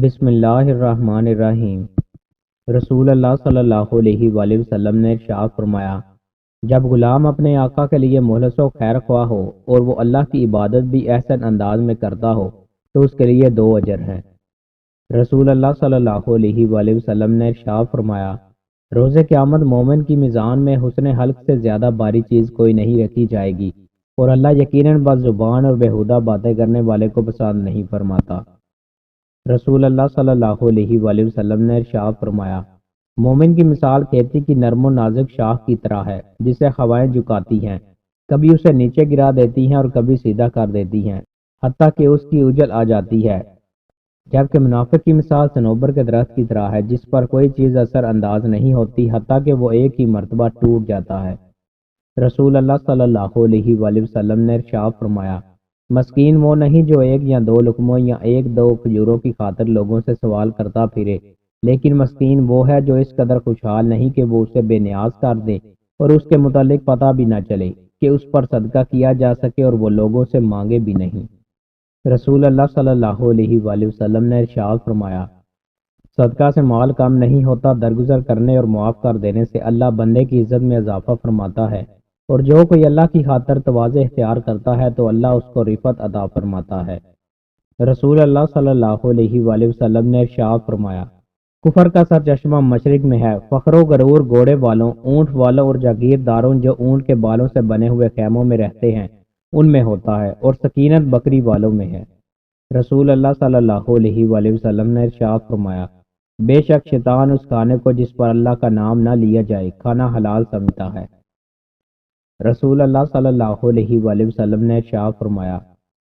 بسم اللہ الرحمن الرحیم۔ رسول اللہ صلی اللہ علیہ وآلہ وسلم نے ارشاد فرمایا، جب غلام اپنے آقا کے لیے مخلص و خیر خواہ ہو اور وہ اللہ کی عبادت بھی احسن انداز میں کرتا ہو تو اس کے لیے 2 اجر ہیں۔ رسول اللہ صلی اللہ علیہ وآلہ وسلم نے ارشاد فرمایا، روز قیامت مومن کی میزان میں حسن حلق سے زیادہ باری چیز کوئی نہیں رکھی جائے گی، اور اللہ یقیناً بد زبان اور بیہودہ باتیں کرنے والے کو پسند نہیں فرماتا۔ رسول اللہ صلی اللہ علیہ وآلہ وسلم نے ارشاد فرمایا، مومن کی مثال کھیتی کی نرم و نازک شاخ کی طرح ہے جسے ہوائیں جھکاتی ہیں، کبھی اسے نیچے گرا دیتی ہیں اور کبھی سیدھا کر دیتی ہیں، حتیٰ کہ اس کی اجل آ جاتی ہے۔ جبکہ منافق کی مثال صنوبر کے درخت کی طرح ہے جس پر کوئی چیز اثر انداز نہیں ہوتی حتیٰ کہ وہ ایک ہی مرتبہ ٹوٹ جاتا ہے۔ رسول اللہ صلی اللہ علیہ وآلہ وسلم نے ارشاد فرمایا، مسکین وہ نہیں جو 1 یا 2 لقموں یا 1-2 کھجوروں کی خاطر لوگوں سے سوال کرتا پھرے، لیکن مسکین وہ ہے جو اس قدر خوشحال نہیں کہ وہ اسے بے نیاز کر دے اور اس کے متعلق پتہ بھی نہ چلے کہ اس پر صدقہ کیا جا سکے اور وہ لوگوں سے مانگے بھی نہیں۔ رسول اللہ صلی اللہ علیہ وآلہ وسلم نے ارشاد فرمایا، صدقہ سے مال کم نہیں ہوتا، درگزر کرنے اور معاف کر دینے سے اللہ بندے کی عزت میں اضافہ فرماتا ہے، اور جو کوئی اللہ کی خاطر تواضع اختیار کرتا ہے تو اللہ اس کو رفعت عطا فرماتا ہے۔ رسول اللہ صلی اللہ علیہ وآلہ وسلم نے ارشاد فرمایا، کفر کا سرچشمہ مشرق میں ہے، فخر و غرور گھوڑے والوں، اونٹ والوں اور جاگیرداروں جو اونٹ کے بالوں سے بنے ہوئے خیموں میں رہتے ہیں ان میں ہوتا ہے، اور سکینت بکری والوں میں ہے۔ رسول اللہ صلی اللہ علیہ وآلہ وسلم نے ارشاد فرمایا، بے شک شیطان اس کھانے کو جس پر اللہ کا نام نہ لیا جائے کھانا حلال سمجھتا ہے۔ رسول اللہ صلی اللہ علیہ وآلہ وسلم نے ارشاد فرمایا،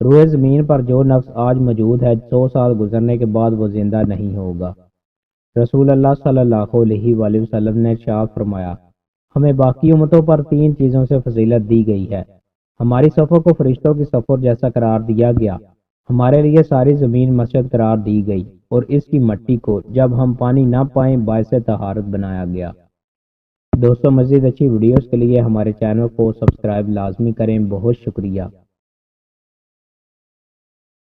روئے زمین پر جو نفس آج موجود ہے 100 سال گزرنے کے بعد وہ زندہ نہیں ہوگا۔ رسول اللہ صلی اللہ علیہ وآلہ وسلم نے ارشاد فرمایا، ہمیں باقی امتوں پر 3 چیزوں سے فضیلت دی گئی ہے۔ ہماری صفوں کو فرشتوں کی صفوں جیسا قرار دیا گیا، ہمارے لیے ساری زمین مسجد قرار دی گئی، اور اس کی مٹی کو جب ہم پانی نہ پائیں باعث طہارت بنایا گیا۔ دوستو، مزید اچھی ویڈیوز کے لیے ہمارے چینل کو سبسکرائب لازمی کریں۔ بہت شکریہ۔